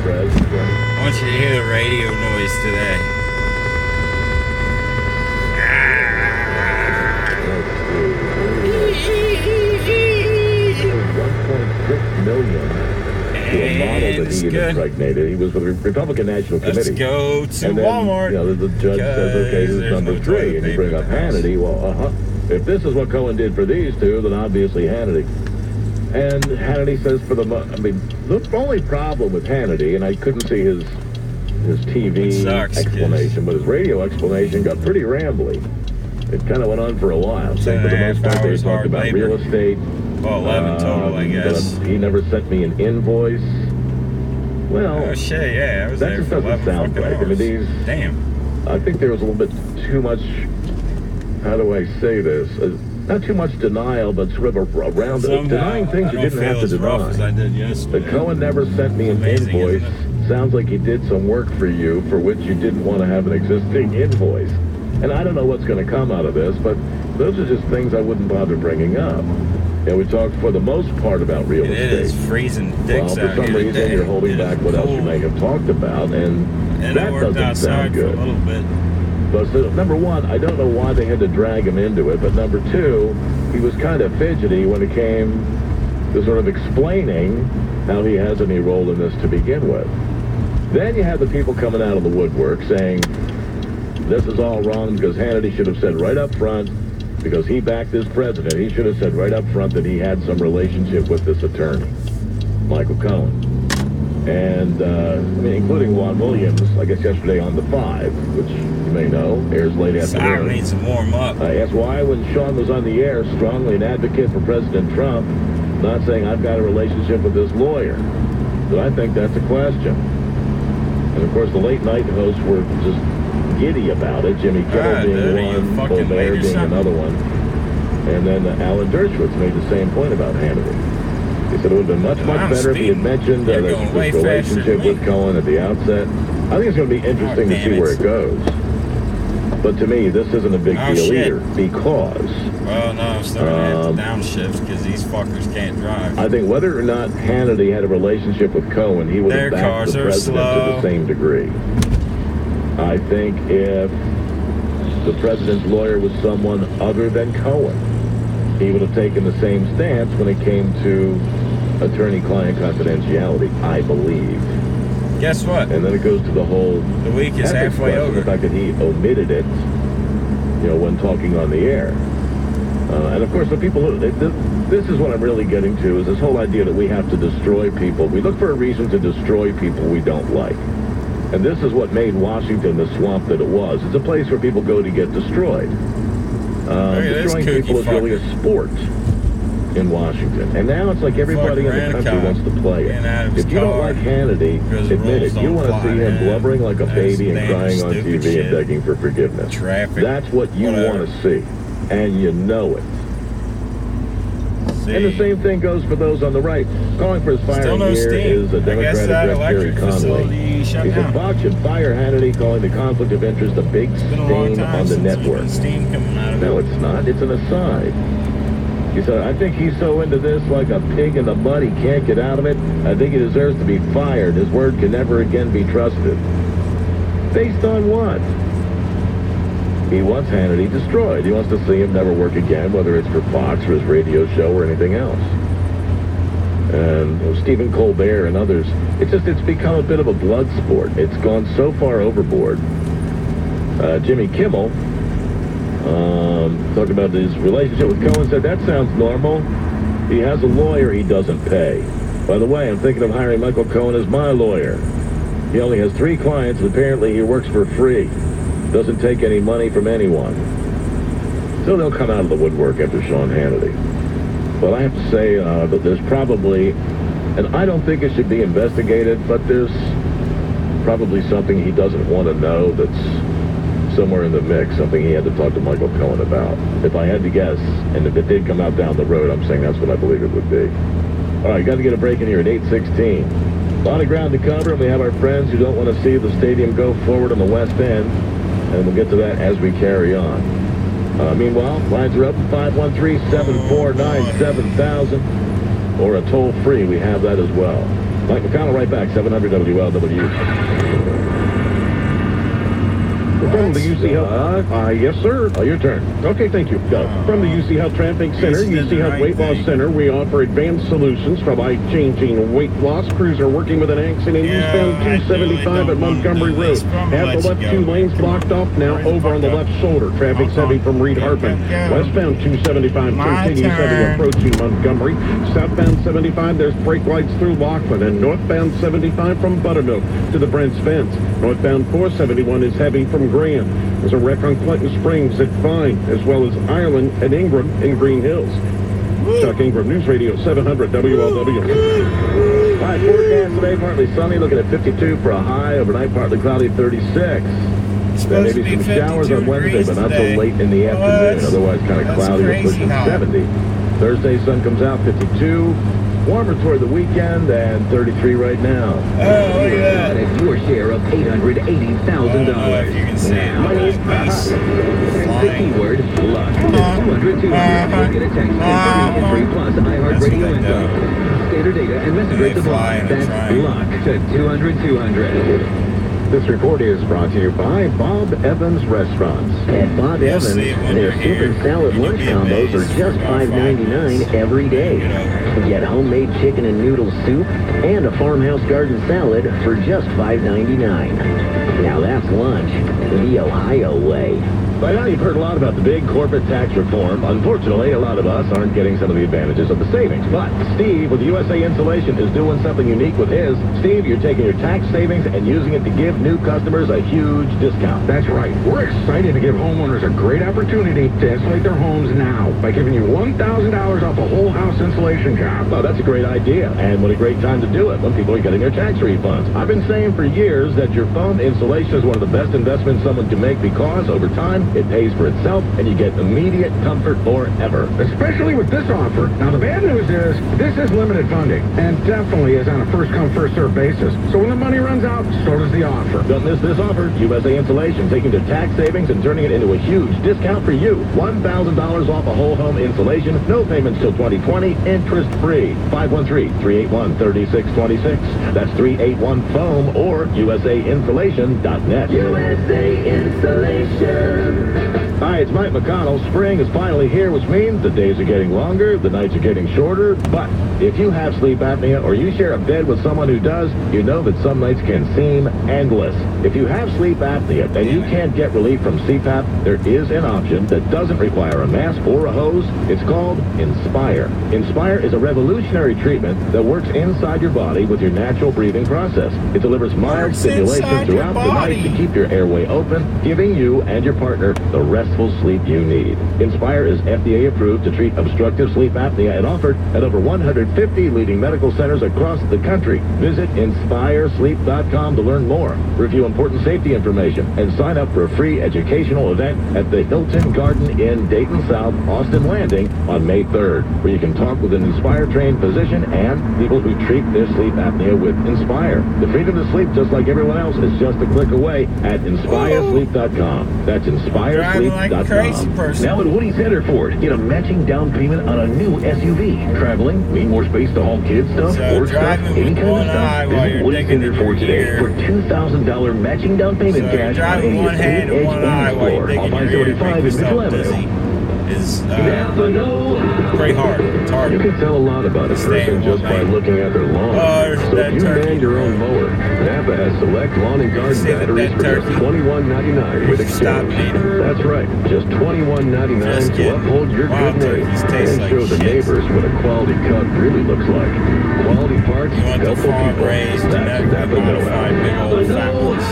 Prez. I want you to hear the radio noise today. 1.6 million to a model that he had impregnated. He was with the Republican National Committee. Let's go to and then, Walmart. You know, the judge says, okay, who's number 3? And you bring up Hannity. Well, if this is what Cohen did for these two, then obviously Hannity. And Hannity says the only problem with Hannity, and I couldn't see his TV explanation, but his radio explanation got pretty rambly. It kind of went on for a while. Saying for the most part, they talked about real estate. Well, 11 total, I guess. He never sent me an invoice. Well, oh shit, yeah, I was there for 11 fucking hours. Damn. I think there was a little bit too much. How do I say this? Not too much denial, but sort of around denying things you didn't have to deny. As I did yesterday. But Cohen never sent me an invoice. Sounds like he did some work for you for which you didn't want to have an existing invoice. And I don't know what's going to come out of this, but those are just things I wouldn't bother bringing up. And we talked for the most part about real estate. It is freezing dicks well, for some reason, you're holding back what else you may have talked about, and that doesn't sound good. For a little bit. But so, number one, I don't know why they had to drag him into it, but number two, he was kind of fidgety when it came to sort of explaining how he has any role in this to begin with. Then you have the people coming out of the woodwork saying, this is all wrong because Hannity should have said right up front, because he backed this president, he should have said right up front that he had some relationship with this attorney, Michael Cohen. And, including Juan Williams, I guess yesterday on The 5, which you may know, airs late afternoon. Needs to warm up. I asked why, when Sean was on the air, strongly an advocate for President Trump, not saying I've got a relationship with this lawyer. But I think that's a question. And, of course, the late-night hosts were just giddy about it. Jimmy Kimmel being one, Colbert being another one. And then Alan Dershowitz made the same point about Hannity. He said it would have been much better if he had mentioned this relationship with Cohen at the outset. I think it's going to be interesting to see where it goes. But to me, this isn't a big deal either, because... Well, no, I'm starting to have to downshift because these fuckers can't drive. I think whether or not Hannity had a relationship with Cohen, he would have backed the president to the same degree. I think if the president's lawyer was someone other than Cohen, he would have taken the same stance when it came to attorney-client confidentiality, I believe. Guess what? And then it goes to the whole... The week is halfway over. The fact that he omitted it, when talking on the air. And of course, the people who... This is what I'm really getting to, is this whole idea that we have to destroy people. We look for a reason to destroy people we don't like. And this is what made Washington the swamp that it was. It's a place where people go to get destroyed. Destroying people is really a sport in Washington. And now it's like everybody in the country wants to play it. If you don't like Hannity, admit it. You want to see him blubbering like a baby and crying on TV and begging for forgiveness. That's what you want to see. And you know it. And the same thing goes for those on the right. Calling for his firing here is a Democratic rep, Terry Conley. He said Fox should fire Hannity, calling the conflict of interest a big stain on the network. No, it's not. It's an aside. He said, I think he's so into this like a pig in the mud he can't get out of it. I think he deserves to be fired. His word can never again be trusted. Based on what? He wants Hannity destroyed. He wants to see him never work again, whether it's for Fox or his radio show or anything else. And Stephen Colbert and others, it's become a bit of a blood sport. It's gone so far overboard. Jimmy Kimmel talked about his relationship with Cohen, said that sounds normal. He has a lawyer he doesn't pay. By the way, I'm thinking of hiring Michael Cohen as my lawyer. He only has 3 clients, and apparently he works for free. Doesn't take any money from anyone. So they'll come out of the woodwork after Sean Hannity. But I have to say that there's probably, and I don't think it should be investigated, but there's probably something he doesn't want to know that's somewhere in the mix, something he had to talk to Michael Cohen about. If I had to guess, and if it did come out down the road, I'm saying that's what I believe it would be. All right, got to get a break in here at 8:16. A lot of ground to cover, and we have our friends who don't want to see the stadium go forward on the West End. And we'll get to that as we carry on. Meanwhile, lines are up 513-749-7000 or a toll-free. We have that as well. Mike McConnell right back, 700 WLW. From the UC Health, yes, sir. Oh, your turn. Okay, thank you. Go. From the UC Health Traffic Center, UC Health Weight Loss Center, we offer advanced solutions for life-changing weight loss. Crews are working with an accident eastbound 275 at Montgomery Road. Have the left two lanes blocked off now over on the left shoulder. Traffic's heavy from Reed Hartman. Westbound 275 continues heavy approaching Montgomery. Southbound 75, there's brake lights through Laughlin. And northbound 75 from Buttermilk to the Brent's Fence. Northbound 471 is heavy from Graham. There's a wreck on Clinton Springs at Vine, as well as Ireland and Ingram in Green Hills. Chuck Ingram, News Radio 700 WLW. High forecast today, partly sunny, looking at 52 for a high. Overnight, partly cloudy, 36. Then maybe some showers on Wednesday, but not till late in the afternoon. Otherwise, kind of cloudy, we're pushing 70. Thursday, sun comes out, 52. Warmer toward the weekend, and 33 right now. Oh, look at that. At your share of $880,000. You can see it. Text the keyword luck to 200-200. You'll get a text and free plus iHeartRadio info. Standard data and message rates apply. That's luck to 200-200. This report is brought to you by Bob Evans Restaurants. At Bob Evans, their soup and salad lunch combos are just $5.99 every day. Get homemade chicken and noodle soup and a farmhouse garden salad for just $5.99. Now that's lunch the Ohio way. By now you've heard a lot about the big corporate tax reform. Unfortunately, a lot of us aren't getting some of the advantages of the savings. But Steve with USA Insulation is doing something unique with his. Steve, you're taking your tax savings and using it to give new customers a huge discount. That's right. We're excited to give homeowners a great opportunity to insulate their homes now by giving you $1,000 off a whole house insulation job. Oh, that's a great idea. And what a great time to do it when people are getting their tax refunds. I've been saying for years that your foam insulation is one of the best investments someone can make because over time, it pays for itself, and you get immediate comfort forever. Especially with this offer. Now, the bad news is, this is limited funding, and definitely is on a first-come, first-served basis. So when the money runs out, so does the offer. Don't miss this offer. USA Insulation taking the tax savings and turning it into a huge discount for you. $1,000 off a whole home insulation, no payments till 2020, interest-free. 513-381-3626. That's 381-FOAM or USAinsulation.net. USA Insulation. Hi, it's Mike McConnell. Spring is finally here, which means the days are getting longer, the nights are getting shorter. But if you have sleep apnea or you share a bed with someone who does, you know that some nights can seem endless. If you have sleep apnea and you can't get relief from CPAP, there is an option that doesn't require a mask or a hose. It's called Inspire. Inspire is a revolutionary treatment that works inside your body with your natural breathing process. It delivers mild stimulation throughout the night to keep your airway open, giving you and your partner the restful sleep you need. Inspire is FDA approved to treat obstructive sleep apnea and offered at over 150 leading medical centers across the country. Visit InspireSleep.com to learn more, review important safety information, and sign up for a free educational event at the Hilton Garden Inn, Dayton South, Austin Landing on May 3rd, where you can talk with an Inspire-trained physician and people who treat their sleep apnea with Inspire. The freedom to sleep just like everyone else is just a click away at InspireSleep.com. That's InspireSleep.com. Like a crazy person. Now at Woody's Centerford, get a matching down payment on a new SUV. Traveling, need more space to haul kids stuff, So or stuff, driving any with kind of one eye stuff. while Visit you're Woody's digging in Centerford your today ear. for $2,000 matching down payment So cash on driving any one hand and Edge one eye while you're store digging on in your ear, 575 making in yourself Middle dizzy, Avenue. is Never know. pretty hard. It's hard. You can tell a lot about a person just by looking at their lawn. there's So that if you turkey. man your own mower, Napa has select lawn and garden see the batteries dead for just turkey? $21.99 with Stop exchange. eating. That's right, just $21.99 Just to kidding. uphold your Wild good name turkeys taste and like show the shit. neighbors what a quality cut really looks like. Quality parts, You want the helpful farm people. raised, That's genetically Napa know-how. modified big old fat ones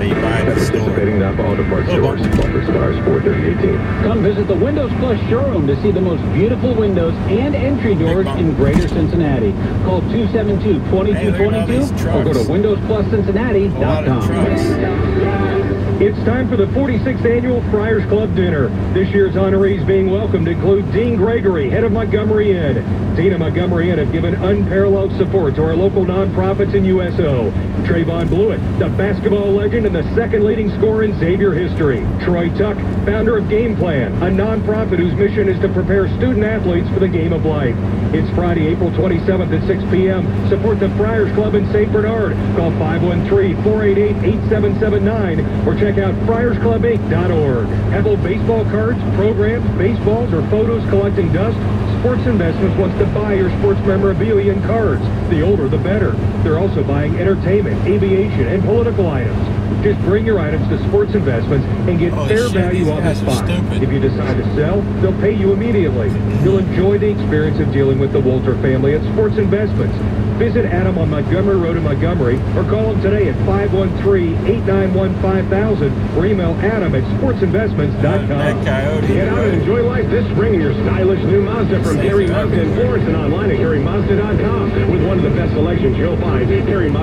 that you buy at the store. Participating Napa Auto Parts stores. Offer expires 4/30/18. Come visit the Windows Plus showroom to see the most beautiful windows and entry doors in Greater Cincinnati. Call 272-2222 Hey, look at all these or go to trucks. A lot of windowspluscincinnati.com. trucks. It's time for the 46th Annual Friars Club Dinner. This year's honorees being welcomed include Dean Gregory, head of Montgomery Inn. Dean and Montgomery Inn have given unparalleled support to our local nonprofits in USO. Trayvon Blewett, the basketball legend and the second leading scorer in Xavier history. Troy Tuck, founder of Game Plan, a nonprofit whose mission is to prepare student athletes for the game of life. It's Friday, April 27th at 6 p.m. Support the Friars Club in St. Bernard. Call 513-488-8779 or check out FriersClubInc.org. Have old baseball cards, programs, baseballs, or photos collecting dust? Sports Investments wants to buy your sports memorabilia and cards. The older, the better. They're also buying entertainment, aviation, and political items. Just bring your items to Sports Investments and get fair value on the spot. If you decide to sell, they'll pay you immediately. You'll enjoy the experience of dealing with the Walter family at Sports Investments. Visit Adam on Montgomery Road in Montgomery or call him today at 513-891-5000 or email Adam at sportsinvestments.com. Get out and enjoy life this spring in your stylish new Mazda from Gary Mazda in Florence and online at GaryMazda.com. With one of the best selections you'll find, Gary Mazda.